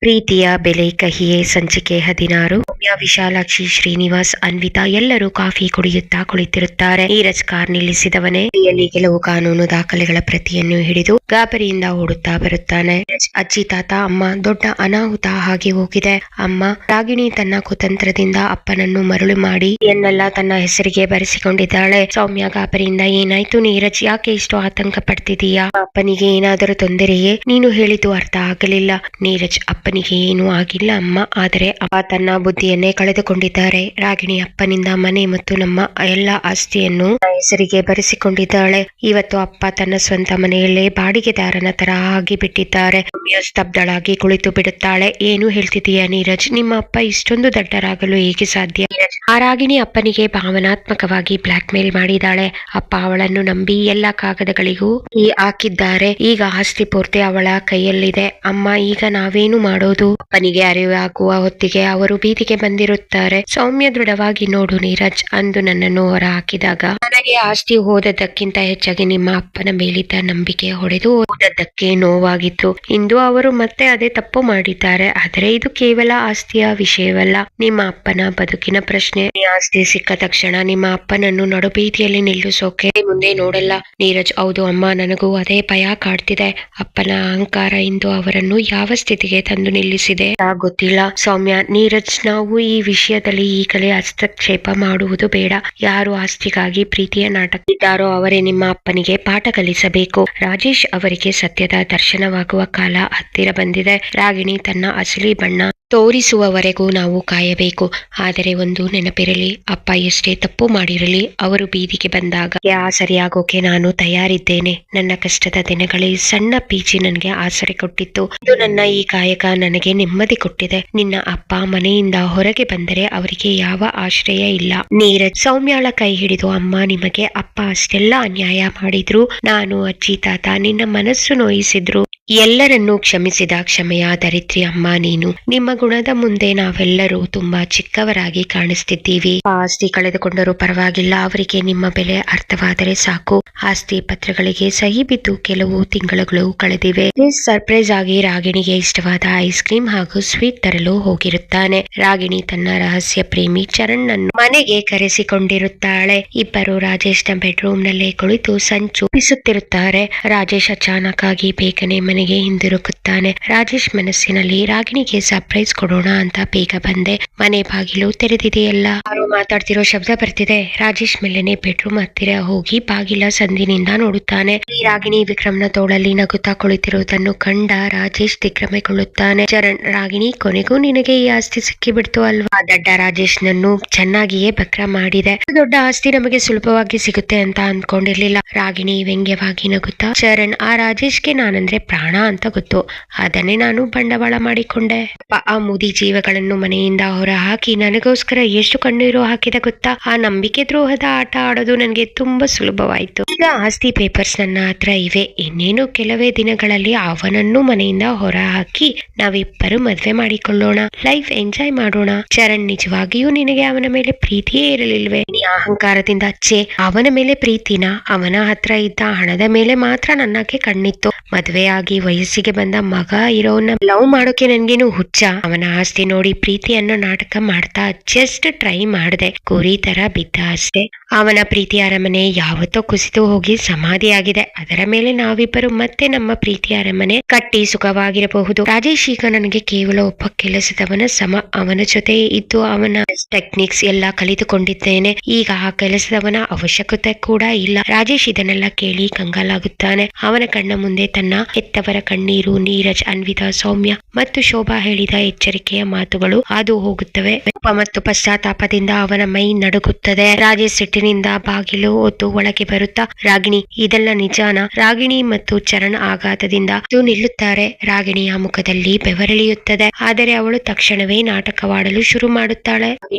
ಪ್ರೀತಿಯ ಬೆಲೆ ಕಹಿಯೇ ಸಂಚಿಕೆ 16. ಸೌಮ್ಯ, ವಿಶಾಲಾಕ್ಷಿ, ಶ್ರೀನಿವಾಸ್, ಅನ್ವಿತಾ ಎಲ್ಲರೂ ಕಾಫಿ ಕುಡಿಯುತ್ತಾ ಕುಳಿತಿರುತ್ತಾರೆ. ನೀರಜ್ ಕಾರ್ ನಿಲ್ಲಿಸಿದವನೇ ಕೈಯಲ್ಲಿ ಕೆಲವು ಕಾನೂನು ದಾಖಲೆಗಳ ಪ್ರತಿಯನ್ನು ಹಿಡಿದು ಗಾಬರಿಯಿಂದ ಓಡುತ್ತಾ ಬರುತ್ತಾನೆ. ಅಜ್ಜಿ, ತಾತ, ಅಮ್ಮ, ದೊಡ್ಡ ಅನಾಹುತ ಹಾಗೆ ಹೋಗಿದೆ. ಅಮ್ಮ ರಾಗಿಣಿ ತನ್ನ ಕುತಂತ್ರದಿಂದ ಅಪ್ಪನನ್ನು ಮರಳು ಮಾಡಿ ಎನ್ನೆಲ್ಲ ತನ್ನ ಹೆಸರಿಗೆ ಬರೆಸಿಕೊಂಡಿದ್ದಾಳೆ. ಸೌಮ್ಯ ಗಾಬರಿಯಿಂದ, ಏನಾಯ್ತು ನೀರಜ್, ಯಾಕೆ ಇಷ್ಟು ಆತಂಕ ಪಡ್ತಿದೀಯಾ? ಅಪ್ಪನಿಗೆ ಏನಾದರೂ ತೊಂದರೆಯೇ? ನೀನು ಹೇಳಿದ್ದು ಅರ್ಥ ಆಗಲಿಲ್ಲ. ನೀರಜ್, ಅಪ್ಪನಿಗೆ ಏನೂ ಆಗಿಲ್ಲ ಅಮ್ಮ, ಆದರೆ ಅಪ್ಪ ತನ್ನ ಬುದ್ಧಿಯನ್ನೇ ಕಳೆದುಕೊಂಡಿದ್ದಾರೆ. ರಾಗಿಣಿ ಅಪ್ಪನಿಂದ ಮನೆ ಮತ್ತು ನಮ್ಮ ಎಲ್ಲ ಆಸ್ತಿಯನ್ನು ಹೆಸರಿಗೆ ಬರೆಸಿಕೊಂಡಿದ್ದಾಳೆ. ಇವತ್ತು ಅಪ್ಪ ತನ್ನ ಸ್ವಂತ ಮನೆಯಲ್ಲೇ ಬಾಡಿಗೆದಾರನ ತರ ಆಗಿ ಬಿಟ್ಟಿದ್ದಾರೆ. ಸೌಮ್ಯ ಸ್ತಬ್ಧಳಾಗಿ ಕುಳಿತು ಬಿಡುತ್ತಾಳೆ. ಏನು ಹೇಳ್ತಿದೀಯಾ ನೀರಜ್? ನಿಮ್ಮ ಅಪ್ಪ ಇಷ್ಟೊಂದು ದಡ್ಡರಾಗಲು ಹೇಗೆ ಸಾಧ್ಯ? ಆ ರಾಗಿಣಿ ಅಪ್ಪನಿಗೆ ಭಾವನಾತ್ಮಕವಾಗಿ ಬ್ಲಾಕ್ ಮೇಲ್ ಮಾಡಿದ್ದಾಳೆ. ಅಪ್ಪ ಅವಳನ್ನು ನಂಬಿ ಎಲ್ಲಾ ಕಾಗದಗಳಿಗೂ ಹಾಕಿದ್ದಾರೆ. ಈಗ ಆಸ್ತಿ ಪೂರ್ತಿ ಅವಳ ಕೈಯಲ್ಲಿದೆ. ಅಮ್ಮ, ಈಗ ನಾವೇನು ಮಾಡೋದು? ಅಪ್ಪನಿಗೆ ಅರಿವಾಗುವ ಹೊತ್ತಿಗೆ ಅವರು ಬೀದಿಗೆ ಬಂದಿರುತ್ತಾರೆ. ಸೌಮ್ಯ ದೃಢವಾಗಿ, ನೋಡು ನೀರಜ್, ಅಂದು ನನ್ನನ್ನು ಹೊರ ಹಾಕಿದಾಗ ನನಗೆ ಆಸ್ತಿ ಹೋದದ್ದಕ್ಕಿಂತ ಹೆಚ್ಚಾಗಿ ನಿಮ್ಮ ಅಪ್ಪನ ಮೇಲಿದ್ದ ನಂಬಿಕೆ ಹೊಡೆದು ಹೋದದ್ದಕ್ಕೆ ನೋವಾಗಿತ್ತು. ಇಂದು ಅವರು ಮತ್ತೆ ಅದೇ ತಪ್ಪು ಮಾಡಿದ್ದಾರೆ. ಆದರೆ ಇದು ಕೇವಲ ಆಸ್ತಿಯ ವಿಷಯವಲ್ಲ, ನಿಮ್ಮ ಅಪ್ಪನ ಬದುಕಿನ ಪ್ರಶ್ನೆ. ಈ ಆಸ್ತಿ ಸಿಕ್ಕ ತಕ್ಷಣ ನಿಮ್ಮ ಅಪ್ಪನನ್ನು ನಡುಬೀದಿಯಲ್ಲಿ ನಿಲ್ಲಿಸೋಕೆ ಮುಂದೆ ನೋಡಲ್ಲ. ನೀರಜ್, ಹೌದು ಅಮ್ಮ, ನನಗೂ ಅದೇ ಭಯ ಕಾಡ್ತಿದೆ. ಅಪ್ಪನ ಅಹಂಕಾರ ಇಂದು ಅವರನ್ನು ಯಾವ ಸ್ಥಿತಿಗೆ ತಂದು ನಿಲ್ಲಿಸಿದೆ ಗೊತ್ತಿಲ್ಲ. ಸೌಮ್ಯ, ನೀರಜ್, ನಾವು ಈ ವಿಷಯದಲ್ಲಿ ಈಗಲೇ ಹಸ್ತಕ್ಷೇಪ ಮಾಡುವುದು ಬೇಡ. ಯಾರು ಆಸ್ತಿಗಾಗಿ ಪ್ರೀತಿಯ ನಾಟಕ ಇದ್ದಾರೋ ಅವರೇ ನಿಮ್ಮ ಅಪ್ಪನಿಗೆ ಪಾಠ ಕಲಿಸಬೇಕು. ರಾಜೇಶ್ ಅವರಿಗೆ ಸತ್ಯದ ದರ್ಶನವಾಗುವ ಕಾಲ ಹತ್ತಿರ ಬಂದಿದೆ. ರಾಗಿಣಿ ತನ್ನ ಅಸಲಿ ಬಣ್ಣ ತೋರಿಸುವವರೆಗೂ ನಾವು ಕಾಯಬೇಕು. ಆದರೆ ಒಂದು ನೆನಪಿರಲಿ, ಅಪ್ಪ ಎಷ್ಟೇ ತಪ್ಪು ಮಾಡಿರಲಿ, ಅವರು ಬೀದಿಗೆ ಬಂದಾಗ ಸರಿಯಾಗೋಕೆ ನಾನು ತಯಾರಿದ್ದೇನೆ. ನನ್ನ ಕಷ್ಟದ ದಿನಗಳಲ್ಲಿ ಸಣ್ಣ ಪೀಚಿ ನನಗೆ ಆಸರೆ ಕೊಟ್ಟಿತ್ತು. ಇದು ನನ್ನ ಈ ಕಾಯಕ ನನಗೆ ನೆಮ್ಮದಿ ಕೊಟ್ಟಿದೆ. ನಿನ್ನ ಅಪ್ಪ ಮನೆಯಿಂದ ಹೊರಗೆ ಬಂದರೆ ಅವರಿಗೆ ಯಾವ ಆಶ್ರಯ ಇಲ್ಲ. ನೀರಜ್ ಸೌಮ್ಯಾಳ ಕೈ ಹಿಡಿದು, ಅಮ್ಮ, ನಿಮಗೆ ಅಪ್ಪ ಅಷ್ಟೆಲ್ಲ ಅನ್ಯಾಯ ಮಾಡಿದ್ರು, ನಾನು, ಅಜ್ಜಿ, ತಾತ ನಿನ್ನ ಮನಸ್ಸು ನೋಯಿಸಿದ್ರು, ಎಲ್ಲರನ್ನೂ ಕ್ಷಮಿಸಿದ ಕ್ಷಮೆಯ ಧರಿತ್ರಿ ಅಮ್ಮ ನೀನು. ನಿಮ್ಮ ಗುಣದ ಮುಂದೆ ನಾವೆಲ್ಲರೂ ತುಂಬಾ ಚಿಕ್ಕವರಾಗಿ ಕಾಣಿಸ್ತಿದ್ದೀವಿ. ಆಸ್ತಿ ಕಳೆದುಕೊಂಡರೂ ಪರವಾಗಿಲ್ಲ, ಅವರಿಗೆ ನಿಮ್ಮ ಬೆಲೆ ಅರ್ಥವಾದರೆ ಸಾಕು. ಆಸ್ತಿ ಪತ್ರಗಳಿಗೆ ಸಹಿ ಬಿದ್ದು ಕೆಲವು ತಿಂಗಳುಗಳು ಕಳೆದಿವೆ. ಸರ್ಪ್ರೈಸ್ ಆಗಿ ರಾಗಿಣಿಗೆ ಇಷ್ಟವಾದ ಐಸ್ ಕ್ರೀಮ್ ಹಾಗೂ ಸ್ವೀಟ್ ತರಲು ಹೋಗಿರುತ್ತಾನೆ. ರಾಗಿಣಿ ತನ್ನ ರಹಸ್ಯ ಪ್ರೇಮಿ ಚರಣ್ ನನ್ನು ಮನೆಗೆ ಕರೆಸಿಕೊಂಡಿರುತ್ತಾಳೆ. ಇಬ್ಬರು ರಾಜೇಶ್ ನ ಬೆಡ್ರೂಮ್ ನಲ್ಲೇ ಕುಳಿತು ಸಂಚು ಬಿಸುತ್ತಿರುತ್ತಾರೆ. ರಾಜೇಶ್ ಅಚಾನಕ್ ಆಗಿ ಬೇಗನೆ ಮನೆಗೆ ಹಿಂದಿರುಗುತ್ತಾನೆ. ರಾಜೇಶ್ ಮನಸ್ಸಿನಲ್ಲಿ, ರಾಗಿಣಿಗೆ ಸರ್ಪ್ರೈಸ್ ಕೊಡೋಣ ಅಂತ ಬೇಗ ಬಂದೆ, ಮನೆ ಬಾಗಿಲು ತೆರೆದಿದೆಯಲ್ಲ, ಯಾರೋ ಮಾತಾಡ್ತಿರೋ ಶಬ್ದ ಬರ್ತಿದೆ. ರಾಜೇಶ್ ಮೆಲ್ಲನೆ ಬೆಡ್ರೂಮ್ ಹತ್ತಿರ ಹೋಗಿ ಬಾಗಿಲ ಸಂದಿನಿಂದ ನೋಡುತ್ತಾನೆ. ಈ ರಾಗಿಣಿ ವಿಕ್ರಮ್ನ ತೋಳಲ್ಲಿ ನಗುತ್ತಾ ಕುಳಿತಿರುವುದನ್ನು ಕಂಡ ರಾಜೇಶ್ ದಿಗ್ಭ್ರಮೆಗೊಳ್ಳುತ್ತಾನೆ. ಚರಣ್, ರಾಗಿಣಿ, ಕೊನೆಗೂ ನಿನಗೆ ಈ ಆಸ್ತಿ ಸಿಕ್ಕಿ ಬಿಡ್ತು ಅಲ್ವಾ? ದಡ್ಡ ರಾಜೇಶ್ ನನ್ನು ಚೆನ್ನಾಗಿಯೇ ಬಕ್ರ ಮಾಡಿದೆ. ದೊಡ್ಡ ಆಸ್ತಿ ನಮಗೆ ಸುಲಭವಾಗಿ ಸಿಗುತ್ತೆ ಅಂತ ಅನ್ಕೊಂಡಿರ್ಲಿಲ್ಲ. ರಾಗಿಣಿ ವ್ಯಂಗ್ಯವಾಗಿ ನಗುತ್ತಾ, ಚರಣ್, ಆ ರಾಜೇಶ್ಗೆ ನಾನಂದ್ರೆ ಪ್ರಾಣ ಅಂತ ಗೊತ್ತು, ಅದನ್ನೇ ನಾನು ಬಂಡವಾಳ ಮಾಡಿಕೊಂಡೆ. ಆ ಮುದಿ ಜೀವಗಳನ್ನು ಮನೆಯಿಂದ ಹೊರ ಹಾಕಿ ನನಗೋಸ್ಕರ ಎಷ್ಟು ಕಣ್ಣೀರು ಹಾಕಿದ ಗೊತ್ತಾ? ಆ ನಂಬಿಕೆ ದ್ರೋಹದ ಆಟ ಆಡೋದು ನನಗೆ ತುಂಬಾ ಸುಲಭವಾಯ್ತು. ಈಗ ಆಸ್ತಿ ಪೇಪರ್ಸ್ ನನ್ನ ಹತ್ರ ಇವೆ. ಇನ್ನೇನು ಕೆಲವೇ ದಿನಗಳಲ್ಲಿ ಅವನನ್ನು ಮನೆಯಿಂದ ಹೊರ ಹಾಕಿ ನಾವಿಬ್ಬರು ಮದ್ವೆ ಮಾಡಿಕೊಳ್ಳೋಣ, ಲೈಫ್ ಎಂಜಾಯ್ ಮಾಡೋಣ. ಚರಣ್, ನಿಜವಾಗಿಯೂ ನಿನಗೆ ಅವನ ಮೇಲೆ ಪ್ರೀತಿಯೇ ಇರಲಿಲ್ವೇ? ಅಹಂಕಾರದಿಂದ ಛೇ, ಅವನ ಮೇಲೆ ಪ್ರೀತಿನ? ಅವನ ಹತ್ರ ಇದ್ದ ಹಣದ ಮೇಲೆ ಮಾತ್ರ ನನ್ನಕ್ಕೆ ಕಣ್ಣಿತ್ತು. ಮದ್ವೆಯಾಗಿ ವಯಸ್ಸಿಗೆ ಬಂದ ಮಗ ಇರೋನ ಲವ್ ಮಾಡೋಕೆ ನನ್ಗೇನು ಹುಚ್ಚ? ಅವನ ಆಸ್ತಿ ನೋಡಿ ಪ್ರೀತಿಯನ್ನು ನಾಟಕ ಮಾಡ್ತಾ ಜಸ್ಟ್ ಟ್ರೈ ಮಾಡಿದೆ, ಕುರಿ ತರ ಬಿದ್ದ ಅಷ್ಟೇ. ಅವನ ಪ್ರೀತಿ ಅರಮನೆ ಯಾವತ್ತೋ ಕುಸಿದು ಹೋಗಿ ಸಮಾಧಿಯಾಗಿದೆ. ಅದರ ಮೇಲೆ ನಾವಿಬ್ಬರು ಮತ್ತೆ ನಮ್ಮ ಪ್ರೀತಿ ಅರಮನೆ ಕಟ್ಟಿ ಸುಖವಾಗಿರಬಹುದು. ರಾಜೇಶ್ ಈಗ ನನಗೆ ಕೇವಲ ಒಬ್ಬ ಕೆಲಸದವನ ಸಮ. ಅವನ ಜೊತೆ ಇದ್ದು ಅವನ ಟೆಕ್ನಿಕ್ಸ್ ಎಲ್ಲ ಕಲಿತುಕೊಂಡಿದ್ದೇನೆ. ಈಗ ಆ ಕೆಲಸದವನ ಅವಶ್ಯಕತೆ ಕೂಡ ಇಲ್ಲ. ರಾಜೇಶ್ ಇದನ್ನೆಲ್ಲ ಕೇಳಿ ಕಂಗಾಲಾಗುತ್ತಾನೆ. ಅವನ ಕಣ್ಣ ಮುಂದೆ ತನ್ನ ಹೆತ್ತವರ ಕಣ್ಣೀರು, ನೀರಜ್, ಅನ್ವಿತಾ, ಸೌಮ್ಯ ಮತ್ತು ಶೋಭಾ ಹೇಳಿದ ಎಚ್ಚರಿಕೆಯ ಮಾತುಗಳು ಹಾದು ಹೋಗುತ್ತವೆ. ಕೋಪ ಮತ್ತು ಪಶ್ಚಾತ್ತಾಪದಿಂದ ಅವನ ಮೈ ನಡುಗುತ್ತದೆ. ರಾಜೇಶ್ ಸಿಟ್ಟಿನಿಂದ ಬಾಗಿಲು ಒದ್ದು ಒಳಗೆ ಬರುತ್ತಾ, ರಾಗಿಣಿ, ಇದೆಲ್ಲ ನಿಜಾನ? ರಾಗಿಣಿ ಮತ್ತು ಚರಣ್ ಆಘಾತದಿಂದ ನಿಲ್ಲುತ್ತಾರೆ. ರಾಗಿಣಿಯ ಮುಖದಲ್ಲಿ ಬೆವರಿಳಿಯುತ್ತದೆ. ಆದರೆ ಅವಳು ತಕ್ಷಣವೇ ನಾಟಕವಾಡಲು ಶುರು ಮಾಡುತ್ತಾಳೆ.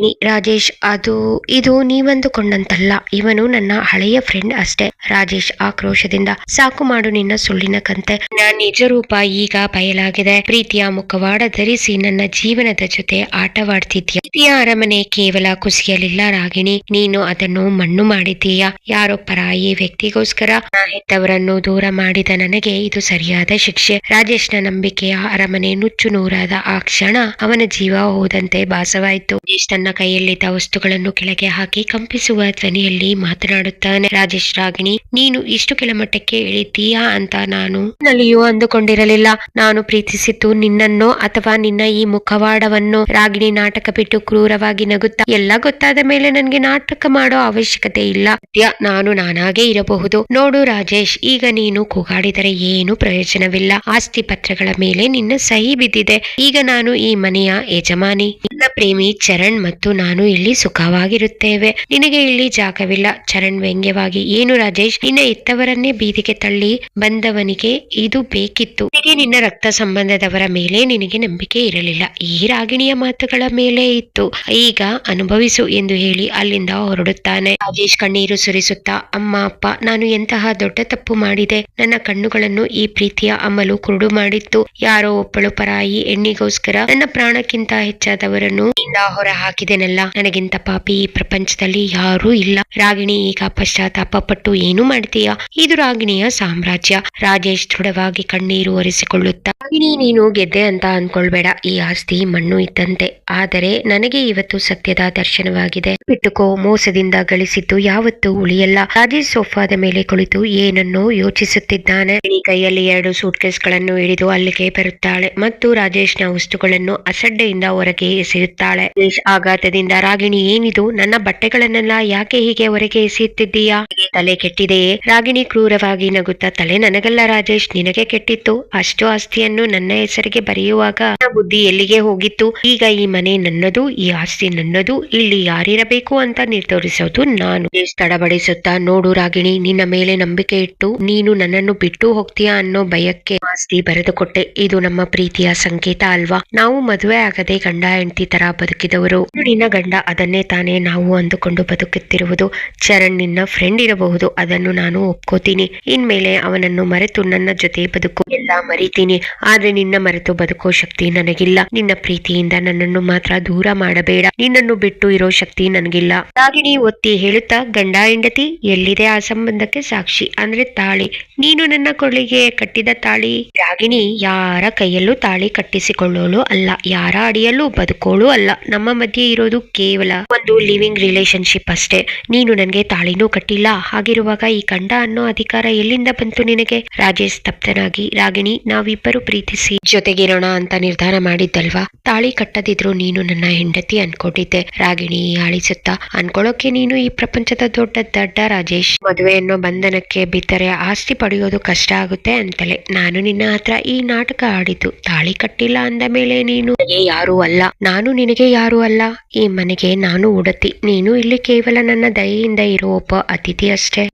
ರಾಜೇಶ್, ಇದು ನೀವಂದುಕೊಂಡಂತಲ್ಲ, ಇವನು ನನ್ನ ಹಳೆಯ ಫ್ರೆಂಡ್ ಅಷ್ಟೇ. ರಾಜೇಶ್ ಆಕ್ರೋಶದಿಂದ, ಸಾಕು ಮಾಡು ನಿನ್ನ ಸುಳ್ಳಿನ ಕಂತೆ. ನಿಜ ರೂಪ ಈಗ ಬಯಲಾಗಿದೆ. ಪ್ರೀತಿಯ ಮುಖವಾಡ ಧರಿಸಿ ನನ್ನ ಜೀವನದ ಜೊತೆ ಆಟವಾಡ್ತಿದ್ಯಾ. ಪ್ರೀತಿಯ ಅರಮನೆ ಕೇವಲ ಕುಸಿಯಲಿಲ್ಲ ರಾಗಿಣಿ, ನೀನು ಅದನ್ನು ಮಣ್ಣು ಮಾಡಿದ್ದೀಯ. ಯಾರೋ ಪರಾಯಿ ವ್ಯಕ್ತಿಗೋಸ್ಕರ ಹೆತ್ತವರನ್ನು ದೂರ ಮಾಡಿದ ನನಗೆ ಇದು ಸರಿಯಾದ ಶಿಕ್ಷೆ. ರಾಜೇಶ್ನ ನಂಬಿಕೆಯ ಅರಮನೆ ನುಚ್ಚು ನೂರಾದ ಆ ಕ್ಷಣ ಅವನ ಜೀವ ಹೋದಂತೆ ಭಾಸವಾಯಿತು. ರಾಜೇಶ್ ತನ್ನ ಕೈಯಲ್ಲಿದ್ದ ವಸ್ತುಗಳನ್ನು ಕೆಳಗೆ ಹಾಕಿ ಕಂಪಿಸುವ ಧ್ವನಿಯಲ್ಲಿ ಮಾತನಾಡುತ್ತಾನೆ. ರಾಜೇಶ್, ರಾಗಿಣಿ, ನೀನು ಇಷ್ಟು ಕೆಳಮಟ್ಟಕ್ಕೆ ಇಳಿತೀಯಾ ಅಂತ ನಾನು ನಲ್ಲಿಯೂ ಅಂದುಕೊಂಡಿರಲಿಲ್ಲ. ನಾನು ಪ್ರೀತಿಸಿದ್ದು ನಿನ್ನನ್ನೋ ಅಥವಾ ನಿನ್ನ ಈ ಮುಖವಾಡವನ್ನು. ರಾಗಿಣಿ ನಾಟಕ ಬಿಟ್ಟು ಕ್ರೂರವಾಗಿ ನಗುತ್ತಾ, ಎಲ್ಲ ಗೊತ್ತಾದ ಮೇಲೆ ನನ್ಗೆ ನಾಟಕ ಮಾಡೋ ಅವಶ್ಯಕತೆ ಇಲ್ಲ. ನಾನು ನಾನಾಗೆ ಇರಬಹುದು. ನೋಡು ರಾಜೇಶ್, ಈಗ ನೀನು ಕೂಗಾಡಿದರೆ ಏನು ಪ್ರಯೋಜನವಿಲ್ಲ. ಆಸ್ತಿ ಪತ್ರಗಳ ಮೇಲೆ ನಿನ್ನ ಸಹಿ ಬಿದ್ದಿದೆ. ಈಗ ನಾನು ಈ ಮನೆಯ ಯಜಮಾನಿ. ನಿನ್ನ ಪ್ರೇಮಿ ಚರಣ್ ಮತ್ತು ನಾನು ಇಲ್ಲಿ ಸುಖವಾಗಿರುತ್ತೇವೆ. ನಿನಗೆ ಇಲ್ಲಿ ಜಾಗವಿಲ್ಲ. ಚರಣ್ ವ್ಯಂಗ್ಯವಾಗಿ, ಏನು ರಾಜೇಶ್, ನಿನ್ನ ಇತ್ತವರನ್ನೇ ಬೀದಿಗೆ ತಳ್ಳಿ ಬಂದವನಿಗೆ ಇದು ಬೇಕಿತ್ತು. ನಿನಗೆ ನಿನ್ನ ರಕ್ತ ಸಂಬಂಧದವರ ಮೇಲೆ ನಿನಗೆ ನಂಬಿಕೆ ಇರಲಿಲ್ಲ. ಈ ರಾಗಿಣಿಯ ಮಾತುಗಳ ಮೇಲೆ ಇತ್ತು. ಈಗ ಅನುಭವಿಸು ಎಂದು ಹೇಳಿ ಅಲ್ಲಿಂದ ಹೊರಡುತ್ತಾನೆ. ರಾಜೇಶ್ ಕಣ್ಣೀರು ಸುರಿಸುತ್ತಾ, ಅಮ್ಮ, ಅಪ್ಪ, ನಾನು ಎಂತಹ ದೊಡ್ಡ ತಪ್ಪು ಮಾಡಿದೆ. ನನ್ನ ಕಣ್ಣುಗಳನ್ನು ಈ ಪ್ರೀತಿಯ ಅಮಲು ಕುರುಡು ಮಾಡಿತ್ತು. ಯಾರೋ ಒಬ್ಬಳು ಪರಾಯಿ ಹೆಣ್ಣಿಗೋಸ್ಕರ ನನ್ನ ಪ್ರಾಣಕ್ಕಿಂತ ಹೆಚ್ಚಾದವರನ್ನು ಹೊರ ಹಾಕಿದೆನಲ್ಲ. ನನಗಿಂತ ಪಾಪಿ ಈ ಪ್ರಪಂಚದಲ್ಲಿ ಯಾರೂ ಇಲ್ಲ. ರಾಗಿಣಿ, ಈಗ ಪಶ್ಚಾತ್ತಾಪ ಪಟ್ಟು ಏನು ಮಾಡ್ತೀಯಾ? ಇದು ರಾಗಿಣಿಯ ಸಾಮ್ರಾಜ್ಯ. ರಾಜೇಶ್ ದೃಢವಾಗಿ ಕಣ್ಣೀರು ಒರೆಸಿಕೊಳ್ಳುತ್ತಾ, ರಾಗಿಣಿ, ನೀನು ಗೆದ್ದೆ ಅಂತ ಅನ್ಕೊಳ್ಬೇಡ. ಈ ಆಸ್ತಿ ಮಣ್ಣು ಇದ್ದಂತೆ. ಆದರೆ ನನಗೆ ಇವತ್ತು ಸತ್ಯದ ದರ್ಶನವಾಗಿದೆ. ಬಿಟ್ಟುಕೋ, ಮೋಸದಿಂದ ಗಳಿಸಿದ್ದು ಯಾವತ್ತೂ ಉಳಿಯಲ್ಲ. ರಾಜೇಶ್ ಸೋಫಾದ ಮೇಲೆ ಕುಳಿತು ಏನನ್ನೋ ಯೋಚಿಸುತ್ತಿದ್ದಾನೆ. ಕೈಯಲ್ಲಿ 2 ಸೂಟ್ಕೇಸ್ ಗಳನ್ನು ಹಿಡಿದು ಅಲ್ಲಿಗೆ ಬರುತ್ತಾಳೆ ಮತ್ತು ರಾಜೇಶ್ನ ವಸ್ತುಗಳನ್ನು ಅಸಡ್ಡೆಯಿಂದ ಹೊರಗೆ ಎಸೆಯುತ್ತಾಳೆ. ರಾಜೇಶ್ ಆಘಾತದಿಂದ, ರಾಗಿಣಿ, ಏನಿದು? ನನ್ನ ಬಟ್ಟೆಗಳನ್ನೆಲ್ಲ ಯಾಕೆ ಹೀಗೆ ಹೊರಗೆ ಎಸೆಯುತ್ತಿದ್ದೀಯಾ? ತಲೆ ಕೆಟ್ಟಿದೆಯೇ? ರಾಗಿಣಿ ಕ್ರೂರವಾಗಿ ನಗುತ್ತಾ, ತಲೆ ನನಗಲ್ಲ ರಾಜೇಶ್, ನಿನಗೆ ಕೆಟ್ಟಿತ್ತು. ಅಷ್ಟು ಆಸ್ತಿಯನ್ನು ನನ್ನ ಹೆಸರಿಗೆ ಬರೆಯುವಾಗ ನನ್ನ ಬುದ್ಧಿ ಎಲ್ಲಿಗೆ ಹೋಗಿತ್ತು? ಈಗ ಈ ಮನೆ ನನ್ನದು, ಈ ಆಸ್ತಿ ನನ್ನದು. ಇಲ್ಲಿ ಯಾರಿರಬೇಕು ಅಂತ ನಿರ್ಧರಿಸೋದು ನಾನು. ತಡಬಡಿಸುತ್ತಾ, ನೋಡು ರಾಗಿಣಿ, ನಿನ್ನ ಮೇಲೆ ನಂಬಿಕೆ ಇಟ್ಟು ನೀನು ನನ್ನನ್ನು ಬಿಟ್ಟು ಹೋಗ್ತೀಯಾ ಅನ್ನೋ ಭಯಕ್ಕೆ ಆಸ್ತಿ ಬರೆದುಕೊಟ್ಟೆ. ಇದು ನಮ್ಮ ಪ್ರೀತಿಯ ಸಂಕೇತ ಅಲ್ವಾ? ನಾವು ಮದುವೆ ಆಗದೆ ಗಂಡ ಹೆಂಡತಿ ತರ ಬದುಕಿದವರು. ನಿನ್ನ ಗಂಡ, ಅದನ್ನೇ ತಾನೇ ನಾವು ಅಂದುಕೊಂಡು ಬದುಕುತ್ತಿರುವುದು. ಚರಣ್ ನಿನ್ನ ಫ್ರೆಂಡ್ ಇರಬಹುದು, ಅದನ್ನು ನಾನು ಒಪ್ಕೋತೀನಿ. ಇನ್ಮೇಲೆ ಅವನನ್ನು ಮರೆತು ನನ್ನ ಜೊತೆ ಬದುಕು. ಎಲ್ಲ ಮರಿತೀನಿ, ಆದ್ರೆ ನಿನ್ನ ಮರೆತು ಬದುಕೋ ಶಕ್ತಿ ನನಗಿಲ್ಲ. ನಿನ್ನ ಪ್ರೀತಿಯಿಂದ ನನ್ನನ್ನು ಮಾತ್ರ ದೂರ ಮಾಡಬೇಡ. ನಿನ್ನನ್ನು ಬಿಟ್ಟು ಇರೋ ಶಕ್ತಿ ನನಗಿಲ್ಲ. ರಾಗಿಣಿ ಒತ್ತಿ ಹೇಳುತ್ತಾ, ಗಂಡ ಹೆಂಡತಿ ಎಲ್ಲಿದೆ ಆ ಸಂಬಂಧಕ್ಕೆ ಸಾಕ್ಷಿ ಅಂದ್ರೆ ತಾಳಿ. ನೀನು ನನ್ನ ಕೊಳಿಗೆ ಕಟ್ಟಿದ ತಾಳಿ. ರಾಗಿಣಿ ಯಾರ ಕೈಯಲ್ಲೂ ತಾಳಿ ಕಟ್ಟಿಸಿಕೊಳ್ಳೋಳು ಅಲ್ಲ, ಯಾರ ಅಡಿಯಲ್ಲೂ ಬದುಕೋಳು ಅಲ್ಲ. ನಮ್ಮ ಮಧ್ಯೆ ಇರೋದು ಕೇವಲ ಒಂದು ಲಿವಿಂಗ್ ರಿಲೇಶನ್ಶಿಪ್ ಅಷ್ಟೇ. ನೀನು ನನಗೆ ತಾಳಿನೂ ಕಟ್ಟಿಲ್ಲ. ಹಾಗಿರುವಾಗ ಈ ಗಂಡ ಅನ್ನೋ ಅಧಿಕಾರ ಎಲ್ಲಿಂದ ಬಂತು ನಿನಗೆ? ರಾಜೇಶ್ ಸ್ತಬ್ಧನಾಗಿ, ರಾಗಿಣಿ, ನಾವಿಬ್ಬರು ಪ್ರೀತಿಸಿ ಜೊತೆಗಿರೋಣ ಅಂತ ನಿರ್ಧಾರ ಮಾಡಿದ್ದಲ್ವಾ? ತಾಳಿ ಕಟ್ಟದಿದ್ರು ನೀನು ನನ್ನ ಹೆಂಡತಿ ಅನ್ಕೊಂಡಿದ್ದೆ. ರಾಗಿಣಿ ಆಳಿಸುತ್ತಾ, ಅನ್ಕೊಳ್ಳೋಕೆ ನೀನು ಈ ಪ್ರಪಂಚದ ದೊಡ್ಡ ದಡ್ಡ ರಾಜೇಶ್. ಮದುವೆ ಅನ್ನೋ ಬಂಧನಕ್ಕೆ ಬಿದ್ದರೆ ಆಸ್ತಿ ಪಡೆಯೋದು ಕಷ್ಟ ಆಗುತ್ತೆ ಅಂತಲೇ ನಾನು ನಿನ್ನ ಹತ್ರ ಈ ನಾಟಕ ಆಡಿದ್ದು. ತಾಳಿ ಕಟ್ಟಿಲ್ಲ ಅಂದ ಮೇಲೆ ನೀನು ಯಾರು ಅಲ್ಲ, ನಾನು ನಿನಗೆ ಯಾರು ಅಲ್ಲ. ಈ ಮನೆಗೆ ನಾನು ಉಡತಿ, ನೀನು ಇಲ್ಲಿ ಕೇವಲ ನನ್ನ ದಯೆಯಿಂದ ಇರೋ ಒಬ್ಬ ಅತಿಥಿ ಅಷ್ಟೇ.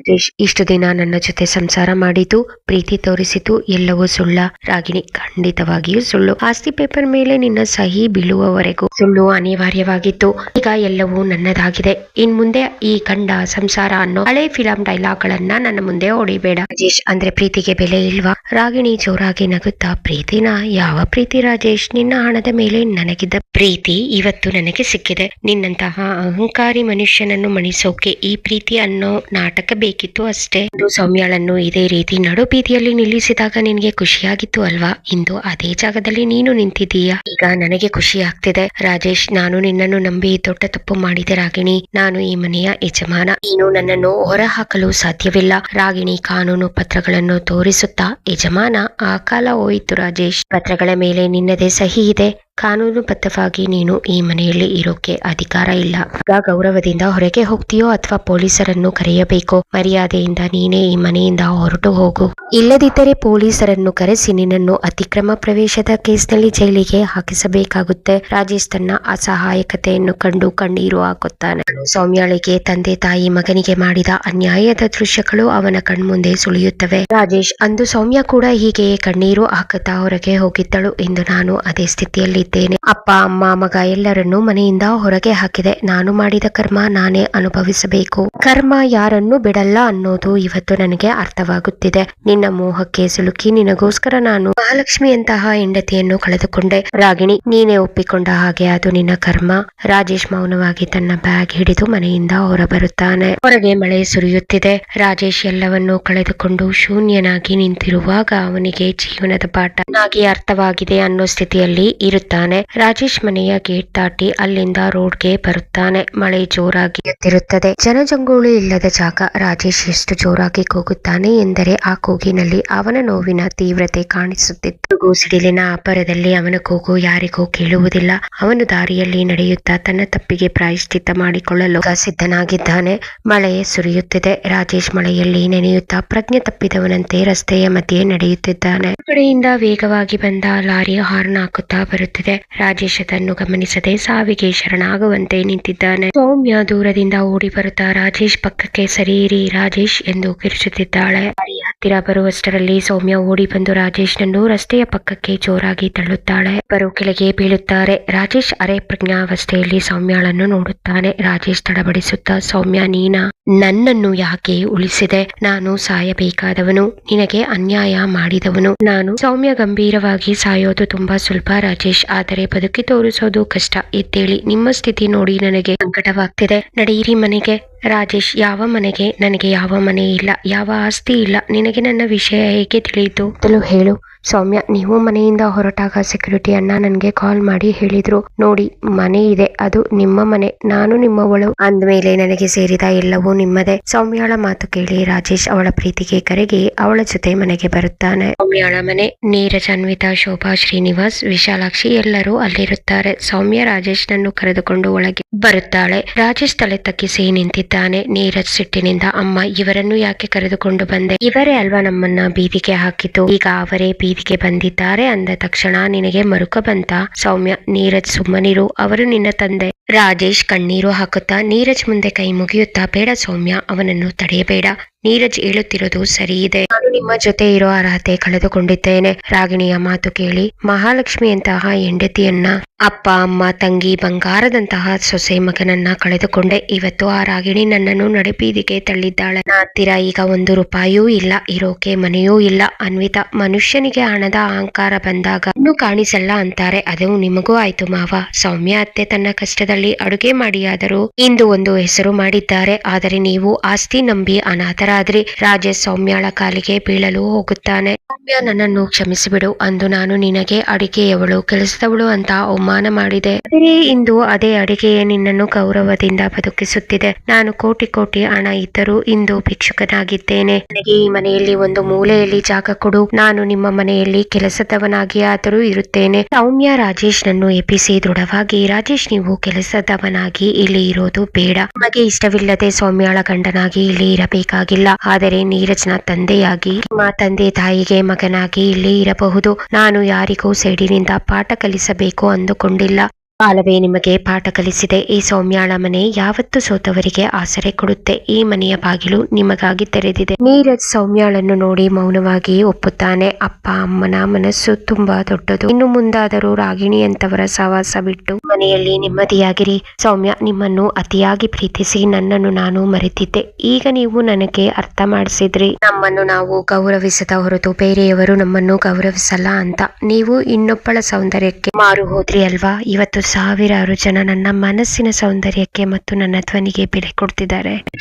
ಇಷ್ಟು ದಿನ ನನ್ನ ಜೊತೆ ಸಂಸಾರ ಮಾಡಿದ್ದು, ಪ್ರೀತಿ ತೋರಿಸಿತು, ಎಲ್ಲವೂ ಸುಳ್ಳ ರಾಗಿಣಿ? ಖಂಡಿತವಾಗಿಯೂ ಸುಳ್ಳು. ಆಸ್ತಿ ಪೇಪರ್ ಮೇಲೆ ನಿನ್ನ ಸಹಿ ಬೀಳುವವರೆಗೂ ಸುಳ್ಳು ಅನಿವಾರ್ಯವಾಗಿತ್ತು. ಈಗ ಎಲ್ಲವೂ ನನ್ನದಾಗಿದೆ. ಇನ್ ಮುಂದೆ ಈ ಗಂಡ ಸಂಸಾರ ಅನ್ನೋ ಹಳೆ ಫಿಲಂ ಡೈಲಾಗ್ ಗಳನ್ನ ನನ್ನ ಮುಂದೆ ಹೊಡಿಬೇಡ. ರಾಜೇಶ್, ಅಂದ್ರೆ ಪ್ರೀತಿಗೆ ಬೆಲೆ ಇಲ್ವಾ? ರಾಗಿಣಿ ಜೋರಾಗಿ ನಗುತ್ತಾ, ಪ್ರೀತಿನ? ಯಾವ ಪ್ರೀತಿ ರಾಜೇಶ್? ನಿನ್ನ ಹಣದ ಮೇಲೆ ನನಗಿದ್ದ ಪ್ರೀತಿ ಇವತ್ತು ನನಗೆ ಸಿಕ್ಕಿದೆ. ನಿನ್ನಂತಹ ಅಹಂಕಾರಿ ಮನುಷ್ಯನನ್ನು ಮಣಿಸೋಕೆ ಈ ಪ್ರೀತಿ ಅನ್ನೋ ನಾಟಕ ಬೇಕಿತ್ತು ಅಷ್ಟೇ. ಸೌಮ್ಯಳನ್ನು ಇದೇ ರೀತಿ ನಡು ಬೀದಿಯಲ್ಲಿ ನಿಲ್ಲಿಸಿದಾಗ ನಿನ್ಗೆ ಖುಷಿಯಾಗಿತ್ತು ಅಲ್ವಾ? ಇಂದು ಅದೇ ಜಾಗದಲ್ಲಿ ನೀನು ನಿಂತಿದ್ದೀಯಾ. ಈಗ ನನಗೆ ಖುಷಿ ಆಗ್ತಿದೆ. ರಾಜೇಶ್, ನಾನು ನಿನ್ನನ್ನು ನಂಬಿ ದೊಡ್ಡ ತಪ್ಪು ಮಾಡಿದೆ ರಾಗಿಣಿ. ನಾನು ಈ ಮನೆಯ ಯಜಮಾನ, ನೀನು ನನ್ನನ್ನು ಹೊರ ಹಾಕಲು ಸಾಧ್ಯವಿಲ್ಲ. ರಾಗಿಣಿ ಕಾನೂನು ಪತ್ರಗಳನ್ನು ತೋರಿಸುತ್ತಾ, ಯಜಮಾನ, ಆ ಕಾಲ ಹೋಯಿತು ರಾಜೇಶ್. ಪತ್ರಗಳ ಮೇಲೆ ನಿನ್ನದೇ ಸಹಿ ಇದೆ. ಕಾನೂನುಬದ್ಧವಾಗಿ ನೀನು ಈ ಮನೆಯಲ್ಲಿ ಇರೋಕೆ ಅಧಿಕಾರ ಇಲ್ಲ. ಈಗ ಗೌರವದಿಂದ ಹೊರಗೆ ಹೋಗ್ತೀಯೋ ಅಥವಾ ಪೊಲೀಸರನ್ನು ಕರೆಯಬೇಕೋ? ಮರ್ಯಾದೆಯಿಂದ ನೀನೇ ಈ ಮನೆಯಿಂದ ಹೊರಟು ಹೋಗು. ಇಲ್ಲದಿದ್ದರೆ ಪೊಲೀಸರನ್ನು ಕರೆಸಿ ನಿನ್ನನ್ನು ಅತಿಕ್ರಮ ಪ್ರವೇಶದ ಕೇಸ್ನಲ್ಲಿ ಜೈಲಿಗೆ ಹಾಕಿಸಬೇಕಾಗುತ್ತೆ. ರಾಜೇಶ್ ತನ್ನ ಅಸಹಾಯಕತೆಯನ್ನು ಕಂಡು ಕಣ್ಣೀರು ಹಾಕುತ್ತಾನೆ. ಸೌಮ್ಯಳಿಗೆ ತಂದೆ ತಾಯಿ ಮಗನಿಗೆ ಮಾಡಿದ ಅನ್ಯಾಯದ ದೃಶ್ಯಗಳು ಅವನ ಕಣ್ಮುಂದೆ ಸುಳಿಯುತ್ತವೆ. ರಾಜೇಶ್, ಅಂದು ಸೌಮ್ಯ ಕೂಡ ಹೀಗೆಯೇ ಕಣ್ಣೀರು ಹಾಕುತ್ತಾ ಹೊರಗೆ ಹೋಗಿದ್ದಳು ಎಂದು ನಾನು ಅದೇ ಸ್ಥಿತಿಯಲ್ಲಿ ಮಾಡಿದ್ದೇನೆ. ಅಪ್ಪ ಅಮ್ಮ ಮಗ ಎಲ್ಲರನ್ನೂ ಮನೆಯಿಂದ ಹೊರಗೆ ಹಾಕಿದೆ. ನಾನು ಮಾಡಿದ ಕರ್ಮ ನಾನೇ ಅನುಭವಿಸಬೇಕು. ಕರ್ಮ ಯಾರನ್ನೂ ಬಿಡಲ್ಲ ಅನ್ನೋದು ಇವತ್ತು ನನಗೆ ಅರ್ಥವಾಗುತ್ತಿದೆ. ನಿನ್ನ ಮೋಹಕ್ಕೆ ಸಿಲುಕಿ ನಿನಗೋಸ್ಕರ ನಾನು ಮಹಾಲಕ್ಷ್ಮಿಯಂತಹ ಹೆಂಡತಿಯನ್ನು ಕಳೆದುಕೊಂಡೆ. ರಾಗಿಣಿ, ನೀನೇ ಒಪ್ಪಿಕೊಂಡ ಹಾಗೆ ಅದು ನಿನ್ನ ಕರ್ಮ. ರಾಜೇಶ್ ಮೌನವಾಗಿ ತನ್ನ ಬ್ಯಾಗ್ ಹಿಡಿದು ಮನೆಯಿಂದ ಹೊರಬರುತ್ತಾನೆ. ಹೊರಗೆ ಮಳೆ ಸುರಿಯುತ್ತಿದೆ. ರಾಜೇಶ್ ಎಲ್ಲವನ್ನೂ ಕಳೆದುಕೊಂಡು ಶೂನ್ಯನಾಗಿ ನಿಂತಿರುವಾಗ ಅವನಿಗೆ ಜೀವನದ ಪಾಠ ನಾಗಿ ಅರ್ಥವಾಗಿದೆ ಅನ್ನೋ ಸ್ಥಿತಿಯಲ್ಲಿ ಇರುತ್ತಾನೆ. ರಾಜೇಶ್ ಮನೆಯ ಗೇಟ್ ದಾಟಿ ಅಲ್ಲಿಂದ ರೋಡ್ಗೆ ಬರುತ್ತಾನೆ. ಮಳೆ ಜೋರಾಗಿ ಎತ್ತಿರುತ್ತದೆ. ಜನಜಂಗುಳಿ ಇಲ್ಲದ ಜಾಗ. ರಾಜೇಶ್ ಎಷ್ಟು ಜೋರಾಗಿ ಕೂಗುತ್ತಾನೆ ಎಂದರೆ ಆ ಕೂಗಿನಲ್ಲಿ ಅವನ ನೋವಿನ ತೀವ್ರತೆ ಕಾಣಿಸುತ್ತಿತ್ತು. ಸಿಡಿಲಿನ ಅಬ್ಬರದಲ್ಲಿ ಅವನ ಕೂಗು ಯಾರಿಗೂ ಕೇಳುವುದಿಲ್ಲ. ಅವನು ದಾರಿಯಲ್ಲಿ ನಡೆಯುತ್ತಾ ತನ್ನ ತಪ್ಪಿಗೆ ಪ್ರಾಯಶ್ಚಿತ್ತ ಮಾಡಿಕೊಳ್ಳಲು ಸಿದ್ಧನಾಗಿದ್ದಾನೆ. ಮಳೆ ಸುರಿಯುತ್ತಿದೆ. ರಾಜೇಶ್ ಮಳೆಯಲ್ಲಿ ನೆನೆಯುತ್ತಾ ಪ್ರಜ್ಞೆ ತಪ್ಪಿದವನಂತೆ ರಸ್ತೆಯ ಮಧ್ಯೆ ನಡೆಯುತ್ತಿದ್ದಾನೆ. ಕಡೆಯಿಂದ ವೇಗವಾಗಿ ಬಂದ ಲಾರಿ ಹಾರ್ನ್ ಹಾಕುತ್ತಾ ಬರುತ್ತಿದೆ. ರಾಜೇಶ್ ಅದನ್ನು ಗಮನಿಸದೆ ಸಾವಿಗೆ ಶರಣಾಗುವಂತೆ ನಿಂತಿದ್ದಾನೆ. ಸೌಮ್ಯ ದೂರದಿಂದ ಓಡಿ ಬರುತ್ತಾ ರಾಜೇಶ್ ಪಕ್ಕಕ್ಕೆ ಸರಿಯಿರಿ ರಾಜೇಶ್ ಎಂದು ಕಿರುಚುತ್ತಿದ್ದಾಳೆ. ಲಾರಿ ಹತ್ತಿರ ಬರುವಷ್ಟರಲ್ಲಿ ಸೌಮ್ಯ ಓಡಿ ಬಂದು ರಾಜೇಶ್ ನನ್ನು ರಸ್ತೆಯ ಪಕ್ಕಕ್ಕೆ ಜೋರಾಗಿ ತಳ್ಳುತ್ತಾಳೆ. ಇಬ್ಬರು ಕೆಳಗೆ ಬೀಳುತ್ತಾರೆ. ರಾಜೇಶ್ ಅರೆ ಪ್ರಜ್ಞಾವಸ್ಥೆಯಲ್ಲಿ ಸೌಮ್ಯಳನ್ನು ನೋಡುತ್ತಾನೆ. ರಾಜೇಶ್ ತಡಬಡಿಸುತ್ತಾ, ಸೌಮ್ಯ, ನೀನಾ? ನನ್ನನ್ನು ಯಾಕೆ ಉಳಿಸಿದೆ? ನಾನು ಸಾಯಬೇಕಾದವನು, ನಿನಗೆ ಅನ್ಯಾಯ ಮಾಡಿದವನು ನಾನು. ಸೌಮ್ಯ ಗಂಭೀರವಾಗಿ, ಸಾಯೋದು ತುಂಬಾ ಸುಲಭ ರಾಜೇಶ್, ಆದರೆ ಬದುಕಿ ತೋರಿಸೋದು ಕಷ್ಟ. ಎದ್ದೇಳಿ, ನಿಮ್ಮ ಸ್ಥಿತಿ ನೋಡಿ ನನಗೆ ಸಂಕಟವಾಗ್ತಿದೆ. ನಡೆಯಿರಿ ಮನೆಗೆ. ರಾಜೇಶ್, ಯಾವ ಮನೆಗೆ? ನನಗೆ ಯಾವ ಮನೆ ಇಲ್ಲ, ಯಾವ ಆಸ್ತಿ ಇಲ್ಲ. ನಿನಗೆ ನನ್ನ ವಿಷಯ ಹೇಗೆ ತಿಳಿಯಿತು? ಹೇಳು. ಸೌಮ್ಯ, ನೀವು ಮನೆಯಿಂದ ಹೊರಟಾಗ ಸೆಕ್ಯೂರಿಟಿ ಅಣ್ಣ ನನಗೆ ಕಾಲ್ ಮಾಡಿ ಹೇಳಿದ್ರು, ನೋಡಿ ಮನೆ ಇದೆ, ಅದು ನಿಮ್ಮ ಮನೆ, ನಾನು ನಿಮ್ಮವಳು, ಅಂದ್ಮೇಲೆ ನನಗೆ ಸೇರಿದ ಎಲ್ಲವೂ ನಿಮ್ಮದೇ. ಸೌಮ್ಯಳ ಮಾತು ಕೇಳಿ ರಾಜೇಶ್ ಅವಳ ಪ್ರೀತಿಗೆ ಕರೆಗಿ ಅವಳ ಜೊತೆ ಮನೆಗೆ ಬರುತ್ತಾನೆ. ಸೌಮ್ಯಳ ಮನೆ. ನೀರಜ್, ಅನ್ವಿತಾ, ಶೋಭಾ, ಶ್ರೀನಿವಾಸ್, ವಿಶಾಲಾಕ್ಷಿ ಎಲ್ಲರೂ ಅಲ್ಲಿರುತ್ತಾರೆ. ಸೌಮ್ಯ ರಾಜೇಶ್ ನನ್ನು ಕರೆದುಕೊಂಡು ಒಳಗೆ ಬರುತ್ತಾಳೆ. ರಾಜೇಶ್ ತಲೆ ತಗ್ಗಿಸಿ ನಿಂತಿದ್ದಾನೆ. ನೀರಜ್ ಸಿಟ್ಟಿನಿಂದ, ಅಮ್ಮ, ಇವರನ್ನು ಯಾಕೆ ಕರೆದುಕೊಂಡು ಬಂದೆ? ಇವರೇ ಅಲ್ವಾ ನಮ್ಮನ್ನ ಬೀದಿಗೆ ಹಾಕಿತು, ಈಗ ಅವರೇ ಬೀದಿಗೆ ಬಂದಿದ್ದಾರೆ ಅಂದ ತಕ್ಷಣ ನಿನಗೆ ಮರುಕ ಬಂತ? ಸೌಮ್ಯ, ನೀರಜ್ ಸುಮ್ಮನಿರು, ಅವರು ನಿನ್ನ ತಂದೆ. ರಾಜೇಶ್ ಕಣ್ಣೀರು ಹಾಕುತ್ತಾ ನೀರಜ್ ಮುಂದೆ ಕೈ ಮುಗಿಯುತ್ತಾ, ಬೇಡ ಸೌಮ್ಯ, ಅವನನ್ನು ತಡೆಯಬೇಡ. ನೀರಜ್ ಹೇಳುತ್ತಿರೋದು ಸರಿ ಇದೆ. ನಾನು ನಿಮ್ಮ ಜೊತೆ ಇರೋ ಅರ್ಹತೆ ಕಳೆದುಕೊಂಡಿದ್ದೇನೆ. ರಾಗಿಣಿಯ ಮಾತು ಕೇಳಿ ಮಹಾಲಕ್ಷ್ಮಿಯಂತಹ ಹೆಂಡತಿಯನ್ನ, ಅಪ್ಪ ಅಮ್ಮ ತಂಗಿ ಬಂಗಾರದಂತಹ ಸೊಸೆ ಮಗನನ್ನ ಕಳೆದುಕೊಂಡೆ. ಇವತ್ತು ಆ ರಾಗಿಣಿ ನನ್ನನ್ನು ನಡುಬೀದಿಗೆ ತಳ್ಳಿದ್ದಾಳೆ. ನನ್ನ ಹತ್ತಿರ ಈಗ 1 ರೂಪಾಯಿಯೂ ಇಲ್ಲ, ಇರೋಕೆ ಮನೆಯೂ ಇಲ್ಲ. ಅನ್ವಿತಾ, ಮನುಷ್ಯನಿಗೆ ಹಣದ ಅಹಂಕಾರ ಬಂದಾಗ ಇನ್ನೂ ಕಾಣಿಸಲ್ಲ ಅಂತಾರೆ, ಅದು ನಿಮಗೂ ಆಯ್ತು ಮಾವ. ಸೌಮ್ಯ ಅತ್ತೆ ತನ್ನ ಕಷ್ಟದಲ್ಲಿ ಅಡುಗೆ ಮಾಡಿಯಾದರೂ ಇಂದು ಒಂದು ಹೆಸರು ಮಾಡಿದ್ದಾರೆ. ಆದರೆ ನೀವು ಆಸ್ತಿ ನಂಬಿ ಅನಾಥರಾದ್ರಿ. ರಾಜೇಶ್ ಸೌಮ್ಯಳ ಕಾಲಿಗೆ ಬೀಳಲು ಹೋಗುತ್ತಾನೆ. ಸೌಮ್ಯ, ನನ್ನನ್ನು ಕ್ಷಮಿಸಿಬಿಡು. ಅಂದು ನಾನು ನಿನಗೆ ಅಡಿಗೆಯವಳು, ಕೆಲಸದವಳು ಅಂತ ಅವಮಾನ ಮಾಡಿದೆ. ಆದರೆ ಇಂದು ಅದೇ ಅಡಿಗೆಯೇ ನಿನ್ನನ್ನು ಗೌರವದಿಂದ ಬದುಕಿಸುತ್ತಿದೆ. ನಾನು ಕೋಟಿ ಕೋಟಿ ಹಣ ಇದ್ದರೂ ಇಂದು ಭಿಕ್ಷುಕನಾಗಿದ್ದೇನೆ. ನನಗೆ ಈ ಮನೆಯಲ್ಲಿ ಒಂದು ಮೂಲೆಯಲ್ಲಿ ಜಾಗ ಕೊಡು. ನಾನು ನಿಮ್ಮ ಮನೆಯಲ್ಲಿ ಕೆಲಸದವನಾಗಿ ಆದರೂ ಇರುತ್ತೇನೆ. ಸೌಮ್ಯ ರಾಜೇಶ್ ನನ್ನು ಎಬ್ಬಿಸಿ ದೃಢವಾಗಿ, ರಾಜೇಶ್, ನೀವು ಕೆಲಸದವನಾಗಿ ಇಲ್ಲಿ ಇರೋದು ಬೇಡ. ನಮಗೆ ಇಷ್ಟವಿಲ್ಲದೆ ಸೌಮ್ಯಳ ಗಂಡನಾಗಿ ಇಲ್ಲಿ ಇರಬೇಕಾಗಿಲ್ಲ. ಆದರೆ ನೀರಜ್ನ ತಂದೆಯಾಗಿ, ನಿಮ್ಮ ತಂದೆ ತಾಯಿಗೆ ಮಗನಾಗಿ ಇಲ್ಲಿ ಇರಬಹುದು. ನಾನು ಯಾರಿಗೂ ಸೇಡಿನಿಂದ ಪಾಠ ಕಲಿಸಬೇಕು ಅಂದುಕೊಂಡಿಲ್ಲ. ಕಾಲವೇ ನಿಮಗೆ ಪಾಠ ಕಲಿಸಿದೆ. ಈ ಸೌಮ್ಯಾಳ ಮನೆ ಯಾವತ್ತು ಸೋತವರಿಗೆ ಆಸರೆ ಕೊಡುತ್ತೆ. ಈ ಮನೆಯ ಬಾಗಿಲು ನಿಮಗಾಗಿ ತೆರೆದಿದೆ. ನೀರಜ್ ಸೌಮ್ಯಾಳನ್ನು ನೋಡಿ ಮೌನವಾಗಿ ಒಪ್ಪುತ್ತಾನೆ. ಅಪ್ಪ ಅಮ್ಮನ ಮನಸ್ಸು ತುಂಬಾ ದೊಡ್ಡದು. ಇನ್ನು ಮುಂದಾದರೂ ರಾಗಿಣಿಯಂತವರ ಸಹವಾಸ ಬಿಟ್ಟು ಮನೆಯಲ್ಲಿ ನೆಮ್ಮದಿಯಾಗಿರಿ. ಸೌಮ್ಯ, ನಿಮ್ಮನ್ನು ಅತಿಯಾಗಿ ಪ್ರೀತಿಸಿ ನನ್ನನ್ನು ನಾನು ಮರೆತಿದ್ದೆ. ಈಗ ನೀವು ನನಗೆ ಅರ್ಥ ಮಾಡಿಸಿದ್ರಿ. ನಮ್ಮನ್ನು ನಾವು ಗೌರವಿಸದ ಹೊರತು ಬೇರೆಯವರು ನಮ್ಮನ್ನು ಗೌರವಿಸಲ್ಲ ಅಂತ. ನೀವು ಇನ್ನೊಬ್ಬಳ ಸೌಂದರ್ಯಕ್ಕೆ ಮಾರು ಹೋದ್ರಿ ಅಲ್ವಾ? ಇವತ್ತು ಸಾವಿರಾರು ಜನ ನನ್ನ ಮನಸ್ಸಿನ ಸೌಂದರ್ಯಕ್ಕೆ ಮತ್ತು ನನ್ನ ಧ್ವನಿಗೆ ಬೆಲೆ ಕೊಡ್ತಿದ್ದಾರೆ.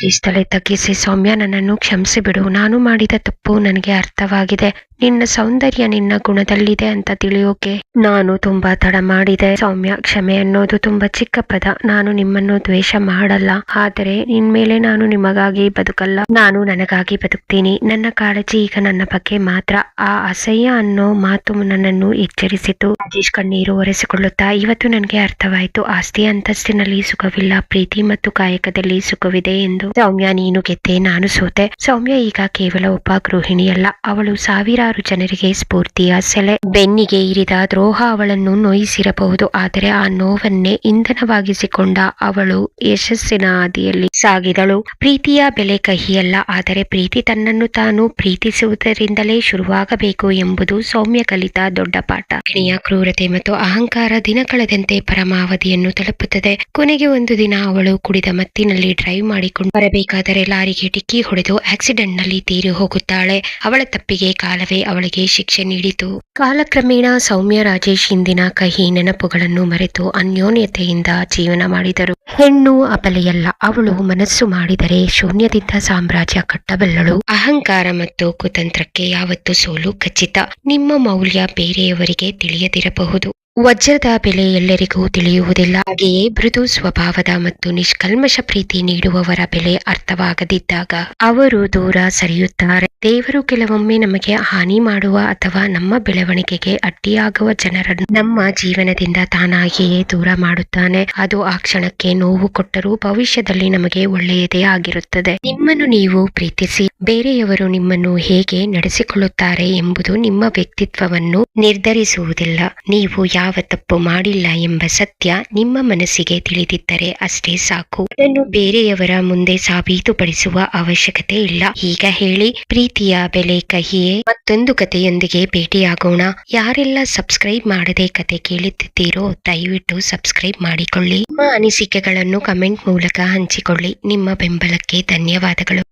ತಲೆ ತಗ್ಗಿಸಿ, ಸೌಮ್ಯ, ನನ್ನನ್ನು ಕ್ಷಮಿಸಿ ಬಿಡು. ನಾನು ಮಾಡಿದ ತಪ್ಪು ನನಗೆ ಅರ್ಥವಾಗಿದೆ. ನಿನ್ನ ಸೌಂದರ್ಯ ನಿನ್ನ ಗುಣದಲ್ಲಿದೆ ಅಂತ ತಿಳಿಯೋಕೆ ನಾನು ತುಂಬಾ ತಡ ಮಾಡಿದೆ. ಸೌಮ್ಯ, ಕ್ಷಮೆ ಅನ್ನೋದು ತುಂಬಾ ಚಿಕ್ಕ ಪದ. ನಾನು ನಿಮ್ಮನ್ನು ದ್ವೇಷ ಮಾಡಲ್ಲ, ಆದರೆ ಇನ್ಮೇಲೆ ನಾನು ನಿಮಗಾಗಿ ಬದುಕಲ್ಲ, ನಾನು ನನಗಾಗಿ ಬದುಕ್ತೀನಿ. ನನ್ನ ಕಾಳಜಿ ಈಗ ನನ್ನ ಬಗ್ಗೆ ಮಾತ್ರ. ಆ ಅಸಹ್ಯ ಅನ್ನೋ ಮಾತು ನನ್ನನ್ನು ಎಚ್ಚರಿಸಿತು. ರಾಜೇಶ್ ಕಣ್ಣೀರು ಒರೆಸಿಕೊಳ್ಳುತ್ತಾ, ಇವತ್ತು ನನಗೆ ಅರ್ಥವಾಯಿತು. ಆಸ್ತಿ ಅಂತಸ್ತಿನಲ್ಲಿ ಸುಖವಿಲ್ಲ, ಪ್ರೀತಿ ಮತ್ತು ಕಾಯಕದಲ್ಲಿ ಸುಖವಿದೆ ಎಂದು. ಸೌಮ್ಯ, ನೀನು ಗೆದ್ದೆ, ನಾನು ಸೋತೆ. ಸೌಮ್ಯ ಈಗ ಕೇವಲ ಒಬ್ಬ ಗೃಹಿಣಿಯಲ್ಲ, ಅವಳು ಸಾವಿರಾರು ಜನರಿಗೆ ಸ್ಫೂರ್ತಿಯ ಸೆಲೆ. ಬೆನ್ನಿಗೆ ಇರಿದ ದ್ರೋಹ ಅವಳನ್ನು ನೋಯಿಸಿರಬಹುದು, ಆದರೆ ಆ ನೋವನ್ನೇ ಇಂಧನವಾಗಿಸಿಕೊಂಡ ಅವಳು ಯಶಸ್ಸಿನ ಹಾದಿಯಲ್ಲಿ ಸಾಗಿದಳು. ಪ್ರೀತಿಯ ಬೆಲೆ ಕಹಿಯಲ್ಲ, ಆದರೆ ಪ್ರೀತಿ ತನ್ನನ್ನು ತಾನು ಪ್ರೀತಿಸುವುದರಿಂದಲೇ ಶುರುವಾಗಬೇಕು ಎಂಬುದು ಸೌಮ್ಯ ಕಲಿತ ದೊಡ್ಡ ಪಾಠ. ಗಿಣಿಯ ಕ್ರೂರತೆ ಮತ್ತು ಅಹಂಕಾರ ದಿನ ಕಳೆದಂತೆ ಪರಮಾವಧಿಯನ್ನು ತಲುಪುತ್ತದೆ. ಕೊನೆಗೆ ಒಂದು ದಿನ ಅವಳು ಕುಡಿದ ಮತ್ತಿನಲ್ಲಿ ಡ್ರೈವ್ ಮಾಡಿಕೊಂಡು ಬರಬೇಕಾದರೆ ಲಾರಿಗೆ ಡಿಕ್ಕಿ ಹೊಡೆದು ಆಕ್ಸಿಡೆಂಟ್ ನಲ್ಲಿ ತೀರಿ ಹೋಗುತ್ತಾಳೆ. ಅವಳ ತಪ್ಪಿಗೆ ಕಾಲವೇ ಅವಳಿಗೆ ಶಿಕ್ಷೆ ನೀಡಿತು. ಕಾಲಕ್ರಮೇಣ ಸೌಮ್ಯ ರಾಜೇಶ್ ಹಿಂದಿನ ಕಹಿ ನೆನಪುಗಳನ್ನು ಮರೆತು ಅನ್ಯೋನ್ಯತೆಯಿಂದ ಜೀವನ ಮಾಡಿದರು. ಹೆಣ್ಣು ಅಬಲೆಯಲ್ಲ, ಅವಳು ಮನಸ್ಸು ಮಾಡಿದರೆ ಶೂನ್ಯದಿಂದ ಸಾಮ್ರಾಜ್ಯ ಕಟ್ಟಬಲ್ಲಳು. ಅಹಂಕಾರ ಮತ್ತು ಕುತಂತ್ರಕ್ಕೆ ಯಾವತ್ತೂ ಸೋಲು ಖಚಿತ. ನಿಮ್ಮ ಮೌಲ್ಯ ಬೇರೆಯವರಿಗೆ ತಿಳಿಯದಿರಬಹುದು, ವಜ್ರದ ಬೆಲೆ ಎಲ್ಲರಿಗೂ ತಿಳಿಯುವುದಿಲ್ಲ. ಹಾಗೆಯೇ ಮೃದು ಸ್ವಭಾವದ ಮತ್ತು ನಿಷ್ಕಲ್ಮಶ ಪ್ರೀತಿ ನೀಡುವವರ ಬೆಲೆ ಅರ್ಥವಾಗದಿದ್ದಾಗ ಅವರು ದೂರ ಸರಿಯುತ್ತಾರೆ. ದೇವರು ಕೆಲವೊಮ್ಮೆ ನಮಗೆ ಹಾನಿ ಮಾಡುವ ಅಥವಾ ನಮ್ಮ ಬೆಳವಣಿಗೆಗೆ ಅಡ್ಡಿಯಾಗುವ ಜನರನ್ನು ನಮ್ಮ ಜೀವನದಿಂದ ತಾನಾಗಿಯೇ ದೂರ ಮಾಡುತ್ತಾನೆ. ಅದು ಆ ಕ್ಷಣಕ್ಕೆ ನೋವು ಕೊಟ್ಟರೂ ಭವಿಷ್ಯದಲ್ಲಿ ನಮಗೆ ಒಳ್ಳೆಯದೇ ಆಗಿರುತ್ತದೆ. ನಿಮ್ಮನ್ನು ನೀವು ಪ್ರೀತಿಸಿ, ಬೇರೆಯವರು ನಿಮ್ಮನ್ನು ಹೇಗೆ ನಡೆಸಿಕೊಳ್ಳುತ್ತಾರೆ ಎಂಬುದು ನಿಮ್ಮ ವ್ಯಕ್ತಿತ್ವವನ್ನು ನಿರ್ಧರಿಸುವುದಿಲ್ಲ. ನೀವು ಯಾವ ತಪ್ಪು ಮಾಡಿಲ್ಲ ಎಂಬ ಸತ್ಯ ನಿಮ್ಮ ಮನಸ್ಸಿಗೆ ತಿಳಿದಿದ್ದರೆ ಅಷ್ಟೇ ಸಾಕು. ಅದನ್ನು ಬೇರೆಯವರ ಮುಂದೆ ಸಾಬೀತುಪಡಿಸುವ ಅವಶ್ಯಕತೆ ಇಲ್ಲ. ಈಗ ಹೇಳಿ, ಪ್ರೀತಿಯ ಬೆಲೆ ಕಹಿಯೇ? ಮತ್ತೊಂದು ಕಥೆಯೊಂದಿಗೆ ಭೇಟಿಯಾಗೋಣ. ಯಾರೆಲ್ಲ ಸಬ್ಸ್ಕ್ರೈಬ್ ಮಾಡದೆ ಕತೆ ಕೇಳುತ್ತಿದ್ದೀರೋ ದಯವಿಟ್ಟು ಸಬ್ಸ್ಕ್ರೈಬ್ ಮಾಡಿಕೊಳ್ಳಿ. ನಿಮ್ಮ ಅನಿಸಿಕೆಗಳನ್ನು ಕಮೆಂಟ್ ಮೂಲಕ ಹಂಚಿಕೊಳ್ಳಿ. ನಿಮ್ಮ ಬೆಂಬಲಕ್ಕೆ ಧನ್ಯವಾದಗಳು.